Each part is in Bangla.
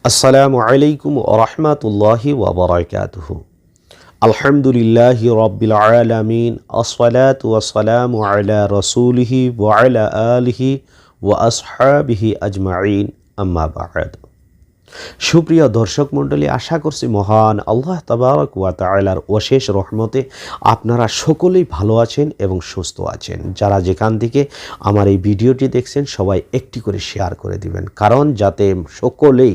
আসসালামু আলাইকুম ওয়া রাহমাতুল্লাহি ওয়া বারাকাতুহু। আলহামদুলিল্লাহি রাব্বিল আলামিন, আসসালাতু ওয়াসসালামু আলা রাসূলিহি ওয়া আলা আলিহি ওয়া আসহাবিহি আজমাইন, আম্মা বা'দ। সুপ্রিয় দর্শক মণ্ডলী, আশা করছি মহান আল্লাহ তাবারক ওয়া তাআলার অশেষ রহমতে আপনারা সকলেই ভালো আছেন এবং সুস্থ আছেন। যারা যেখান থেকে আমার এই ভিডিওটি দেখছেন সবাই একটি করে শেয়ার করে দিবেন, কারণ যাতে সকলেই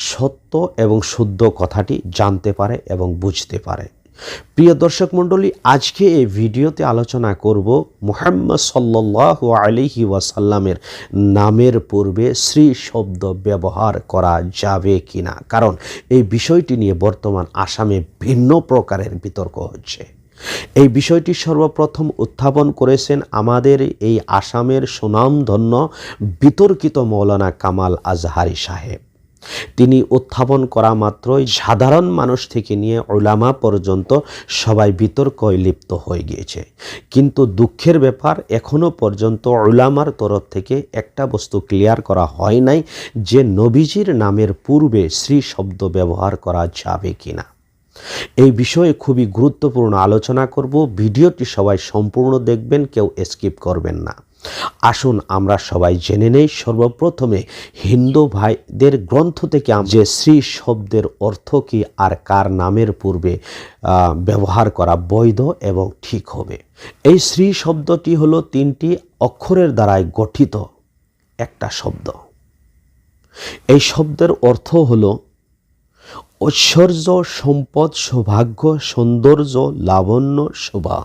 সত্য এবং শুদ্ধ কথাটি জানতে পারে এবং বুঝতে পারে। প্রিয় দর্শক মণ্ডলী, আজকে এই ভিডিওতে আলোচনা করব মুহাম্মদ সাল্লাল্লাহু আলাইহি ওয়াসাল্লামের নামের পূর্বে শ্রী শব্দ ব্যবহার করা যাবে কিনা, কারণ এই বিষয়টি নিয়ে বর্তমান আসামে ভিন্ন প্রকারের বিতর্ক হচ্ছে। এই বিষয়টি সর্বপ্রথম উত্থাপন করেছেন আমাদের এই আসামের সুনামধন্য বিতর্কিত মৌলানা কামাল আজহারি সাহেব। তিনি উত্থাপন করা মাত্রই সাধারণ মানুষ থেকে নিয়ে উলামা পর্যন্ত সবাই বিতর্কয় লিপ্ত হয়ে গিয়েছে। কিন্তু দুঃখের ব্যাপার, এখনও পর্যন্ত উলামার তরফ থেকে একটা বস্তু ক্লিয়ার করা হয় নাই যে নবীজির নামের পূর্বে শ্রী শব্দ ব্যবহার করা যাবে কিনা। এই বিষয়ে খুবই গুরুত্বপূর্ণ আলোচনা করব। ভিডিওটি সবাই সম্পূর্ণ দেখবেন, কেউ স্কিপ করবেন না। আসুন আমরা সবাই জেনে নেই সর্বপ্রথমে হিন্দু ভাইদের গ্রন্থ থেকে যে শ্রী শব্দের অর্থ কি আর কার নামের পূর্বে ব্যবহার করা বৈধ এবং ঠিক হবে। এই শ্রী শব্দটি হলো 3টি অক্ষরের দ্বারাই গঠিত একটা শব্দ। এই শব্দের অর্থ হলো ঐশ্বর্য, সম্পদ, সৌভাগ্য, সৌন্দর্য, লাবণ্য, শোভা।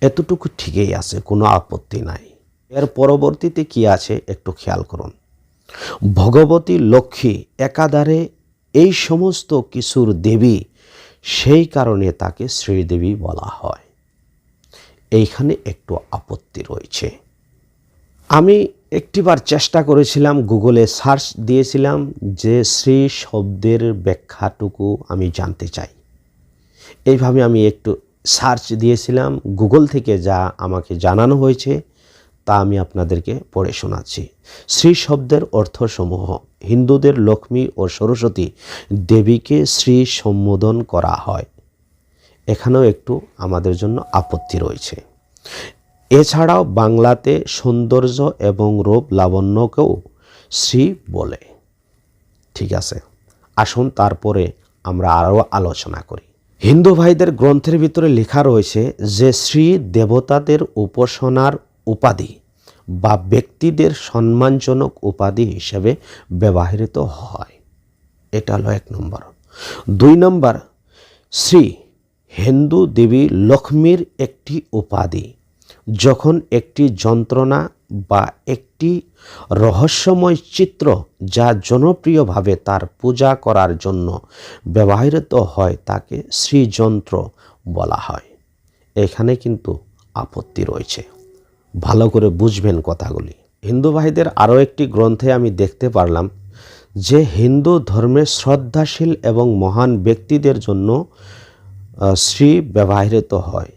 এতটুকু ঠিকই আছে, কোনো আপত্তি নাই। এর পরবর্তীতে কি আছে একটু খেয়াল করুন। ভগবতী, লক্ষ্মী, একাধারে এই সমস্ত কিছুর দেবী, সেই কারণে তাকে শ্রীদেবী বলা হয়। এইখানে একটু আপত্তি রয়েছে। আমি একটিবার চেষ্টা করেছিলাম, গুগলে সার্চ দিয়েছিলাম যে শ্রী শব্দের ব্যাখ্যাটুকু আমি জানতে চাই। এইভাবে আমি একটু সার্চ দিয়েছিলাম, গুগল থেকে যা আমাকে জানানো হয়েছে তা আমি আপনাদেরকে পড়ে শোনাচ্ছি। শ্রী শব্দের অর্থসমূহ: হিন্দুদের লক্ষ্মী ও সরস্বতী দেবীকে শ্রী সম্বোধন করা হয়। এখানেও একটু আমাদের জন্য আপত্তি রয়েছে। এছাড়াও বাংলাতে সৌন্দর্য এবং রূপ লাবণ্যকেও শ্রী বলে। ঠিক আছে, আসুন তারপরে আমরা আরও আলোচনা করি। হিন্দু ভাইদের গ্রন্থের ভিতরে লেখা রয়েছে যে শ্রী দেবতাদের উপাসনার উপাধি বা ব্যক্তিদের সম্মানজনক উপাধি হিসেবে ব্যবহৃত হয়। এটা হলো 1 নম্বর। 2 নম্বর, শ্রী হিন্দু দেবী লক্ষ্মীর একটি উপাধি। যখন একটি যন্ত্রণা বা একটি রহস্যময় চিত্র যা জনপ্রিয়ভাবে তার পূজা করার জন্য ব্যবহৃত হয় তাকে শ্রীযন্ত্র বলা হয়। এখানে কিন্তু আপত্তি রয়েছে, ভালো করে বুঝবেন কথাগুলি। হিন্দু ভাইদের আরও একটি গ্রন্থে আমি দেখতে পারলাম যে হিন্দু ধর্মে শ্রদ্ধাশীল এবং মহান ব্যক্তিদের জন্য শ্রী ব্যবহৃত হয়।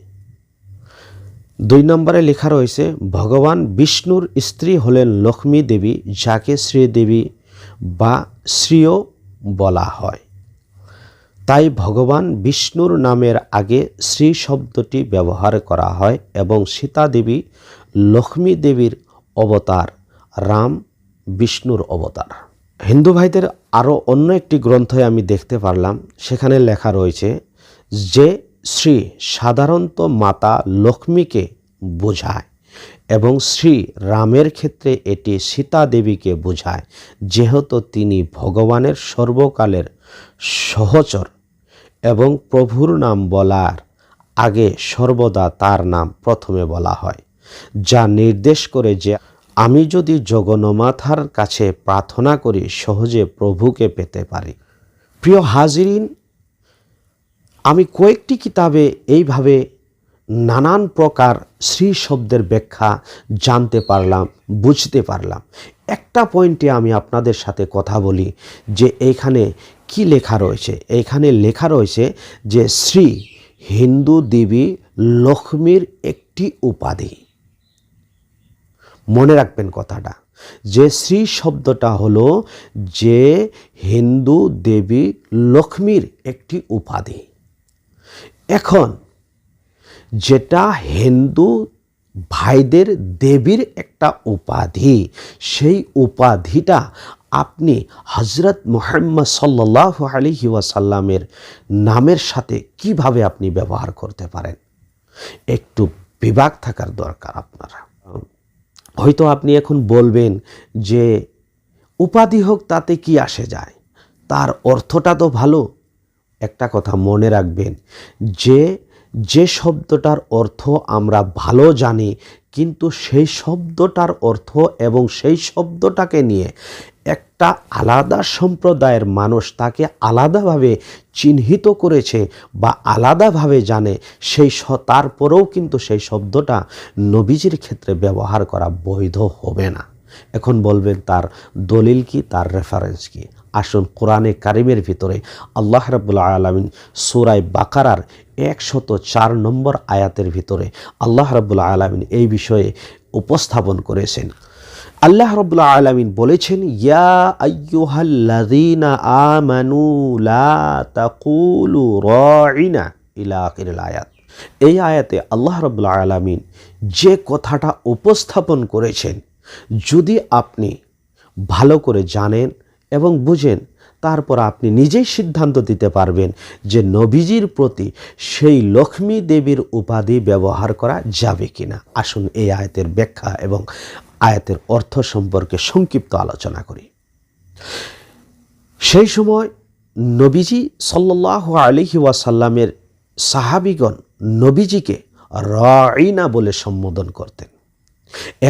2 নম্বরে লেখা রয়েছে ভগবান বিষ্ণুর স্ত্রী হলেন লক্ষ্মী দেবী, যাকে শ্রীদেবী বা শ্রীও বলা হয়। তাই ভগবান বিষ্ণুর নামের আগে শ্রী শব্দটি ব্যবহার করা হয় এবং সীতা দেবী লক্ষ্মী দেবীর অবতার, রাম বিষ্ণুর অবতার। হিন্দু ভাইদের আরও অন্য একটি গ্রন্থে আমি দেখতে পারলাম, সেখানে লেখা রয়েছে যে শ্রী সাধারণত মাতা লক্ষ্মীকে বোঝায় এবং শ্রী রামের ক্ষেত্রে এটি সীতা দেবীকে বোঝায়, যেহেতু তিনি ভগবানের সর্বকালের সহচর এবং প্রভুর নাম বলার আগে সর্বদা তার নাম প্রথমে বলা হয়, যা নির্দেশ করে যে আমি যদি জগন্নাথের কাছে প্রার্থনা করি সহজে প্রভুকে পেতে পারি। প্রিয় হাজিরিন, আমি কয়েকটি কিতাবে এইভাবে নানান প্রকার শ্রী শব্দের ব্যাখ্যা জানতে পারলাম, বুঝতে পারলাম। একটা পয়েন্টে আমি আপনাদের সাথে কথা বলি যে এইখানে কি লেখা রয়েছে। এইখানে লেখা রয়েছে যে শ্রী হিন্দু দেবী লক্ষ্মীর একটি উপাধি। মনে রাখবেন কথাটা, যে শ্রী শব্দটা হলো যে হিন্দু দেবী লক্ষ্মীর একটি উপাধি। এখন যেটা হিন্দু ভাইদের দেবীর একটা উপাধি, সেই উপাধিটা আপনি হজরত মুহাম্মদ সাল্লাল্লাহু আলাইহি ওয়াসাল্লামের নামের সাথে কিভাবে আপনি ব্যবহার করতে পারেন, একটু বিভাগ থাকার দরকার আপনারা। হয়তো আপনি এখন বলবেন যে উপাধি হোক তাতে কি আসে যায়, তার অর্থটা তো ভালো। একটা কথা মনে রাখবেন যে যে শব্দটার অর্থ আমরা ভালো জানি, কিন্তু সেই শব্দটার অর্থ এবং সেই শব্দটাকে নিয়ে একটা আলাদা সম্প্রদায়ের মানুষ তাকে আলাদাভাবে চিহ্নিত করেছে বা আলাদাভাবে জানে, তারপরেও কিন্তু সেই শব্দটা নবীজির ক্ষেত্রে ব্যবহার করা বৈধ হবে না। এখন বলবেন তার দলিল কি, তার রেফারেন্স কি? আসুন কোরআনে কারিমের ভিতরে আল্লাহ রাব্বুল আলামিন সূরা বাকারার 104 নম্বর আয়াতের ভিতরে আল্লাহ রাব্বুল আলামিন এই বিষয়ে উপস্থাপন করেছেন। আল্লাহ রাব্বুল আলামিন বলেছেন, ইয়া আইয়ুহাল্লাযীনা আমানু লা তাকুলু রাঈনা ইলা আখিরিল আয়াত। এই আয়াতে আল্লাহ রাব্বুল আলামিন যে কথাটা উপস্থাপন করেছেন, যদি আপনি ভালো করে জানেন এবং বুঝেন, তারপর আপনি নিজেই সিদ্ধান্ত দিতে পারবেন যে নবীজির প্রতি সেই লক্ষ্মী দেবীর উপাধি ব্যবহার করা যাবে কিনা। আসুন এই আয়াতের ব্যাখ্যা এবং আয়াতের অর্থ সম্পর্কে সংক্ষিপ্ত আলোচনা করি। সেই সময় নবীজি সাল্লাল্লাহু আলাইহি ওয়াসাল্লামের সাহাবীগণ নবীজিকে রাঈনা বলে সম্বোধন করতেন।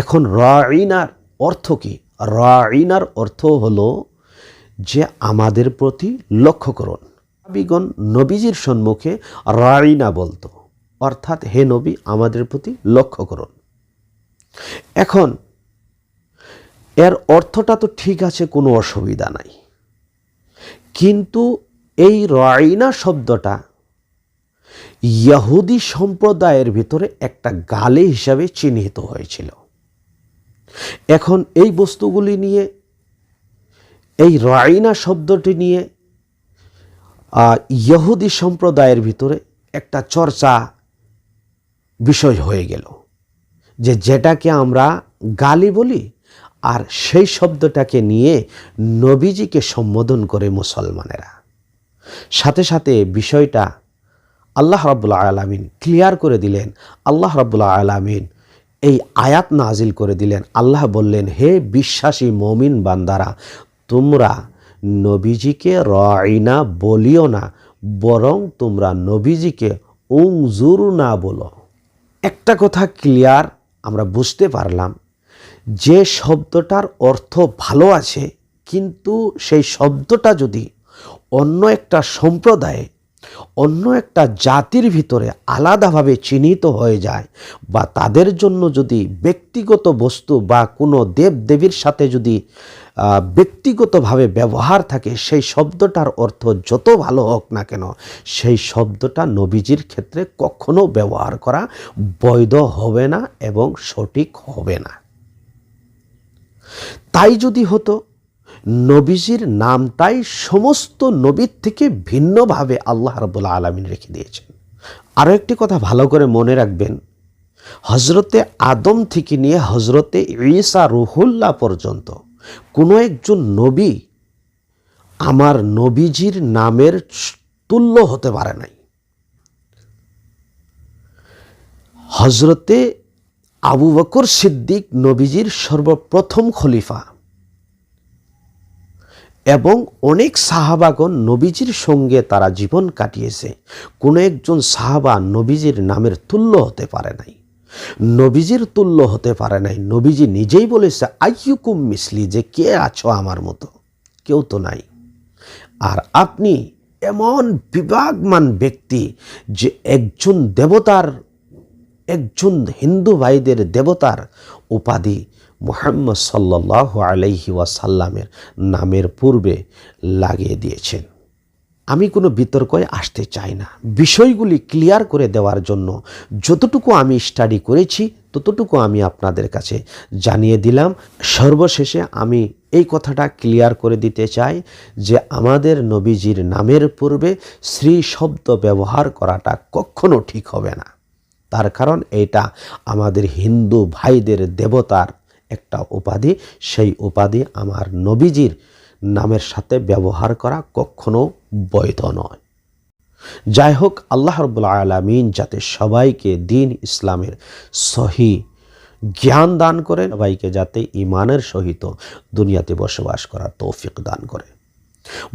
এখন রাঈনার অর্থ কি? রাঈনার অর্থ হলো যে আমাদের প্রতি লক্ষ্য করুন। সাহাবীগণ নবীজির সম্মুখে রাঈনা বলতো, অর্থাৎ হে নবী আমাদের প্রতি লক্ষ্য করুন। এখন এর অর্থটা তো ঠিক আছে, কোনো অসুবিধা নাই, কিন্তু এই রাঈনা শব্দটা ইহুদি সম্প্রদায়ের ভিতরে একটা গালি হিসাবে চিহ্নিত হয়েছিল। এখন এই বস্তুগুলি নিয়ে, এই রাঈনা শব্দটি নিয়ে ইহুদি সম্প্রদায়ের ভিতরে একটা চর্চা বিষয় হয়ে গেল, যে যেটাকে আমরা গালি বলি, আর সেই শব্দটাকে নিয়ে নবীজিকে সম্বোধন করে মুসলমানেরা। সাথে সাথে বিষয়টা আল্লাহ রাব্বুল আলামিন ক্লিয়ার করে দিলেন। আল্লাহ রাব্বুল আলামিন এই আয়াত নাজিল করে দিলেন। আল্লাহ বললেন, হে বিশ্বাসী মুমিন বান্দারা, তোমরা নবীজিকে রাঈনা বলিও না, বরং তোমরা নবীজিকে উনজুরনা বলো। একটা কথা ক্লিয়ার আমরা বুঝতে পারলাম, যে শব্দটার অর্থ ভালো আছে, কিন্তু সেই শব্দটা যদি অন্য একটা সম্প্রদায়ে, অন্য একটা জাতির ভিতরে আলাদাভাবে চিহ্নিত হয়ে যায়, বা তাদের জন্য যদি ব্যক্তিগত বস্তু বা কোনো দেব দেবীর সাথে যদি ব্যক্তিগতভাবে ব্যবহার থাকে, সেই শব্দটার অর্থ যত ভালো হোক না কেন, সেই শব্দটা নবীজির ক্ষেত্রে কখনো ব্যবহার করা বৈধ হবে না এবং সঠিক হবে না। তাই যদি হতো, নবীজির নামটাই সমস্ত নবীর থেকে ভিন্নভাবে আল্লাহ রাব্বুল আলামিন রেখে দিয়েছেন। আরও একটি কথা ভালো করে মনে রাখবেন, হজরতে আদম থেকে নিয়ে হজরতে ঈসা রুহুল্লাহ পর্যন্ত কোনো একজন নবী আমার নবীজির নামের তুল্য হতে পারে নাই। হজরতে আবু বকর সিদ্দিক নবীজির সর্বপ্রথম খলিফা, এবং অনেক সাহাবাগণ নবীজির সঙ্গে তারা জীবন কাটিয়েছে। কোনো একজন সাহাবা নবীজির নামের তুল্য হতে পারে নাই, নবীজির তুল্য হতে পারে নাই। নবীজি নিজেই বলেছে, আইয়ুকুম মিসলি, যে কে আছো আমার মতো? কেউ তো নাই। আর আপনি এমন বিভাগমান ব্যক্তি যে একজন দেবতার, একজন হিন্দু ভাইদের দেবতার উপাধি মুহাম্মদ সাল্লাল্লাহু আলাইহি ওয়াসাল্লামের নামের পূর্বে লাগিয়ে দিয়েছেন। আমি কোনো বিতর্কয় আসতে চাই না। বিষয়গুলি ক্লিয়ার করে দেওয়ার জন্য যতটুকু আমি স্টাডি করেছি ততটুকু আমি আপনাদের কাছে জানিয়ে দিলাম। সর্বশেষে আমি এই কথাটা ক্লিয়ার করে দিতে চাই যে আমাদের নবীজির নামের পূর্বে শ্রী শব্দ ব্যবহার করাটা কখনো ঠিক হবে না। তার কারণ এটা আমাদের হিন্দু ভাইদের দেবতার একটা উপাধি। সেই উপাধি আমার নবীজির নামের সাথে ব্যবহার করা কখনো বৈধ নয়। যাই হোক, আল্লাহ রাব্বুল আলামিন যাতে সবাইকে দ্বীন ইসলামের সহি জ্ঞান দান করে, সবাইকে যাতে ঈমানের সহিত দুনিয়াতে বসবাস করার তৌফিক দান করে।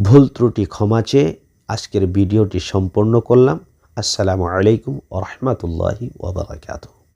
ভুল ত্রুটি ক্ষমা চেয়ে আজকের ভিডিওটি সম্পন্ন করলাম। আসসালামু আলাইকুম ওয়া রাহমাতুল্লাহি ওয়া বারাকাতুহু।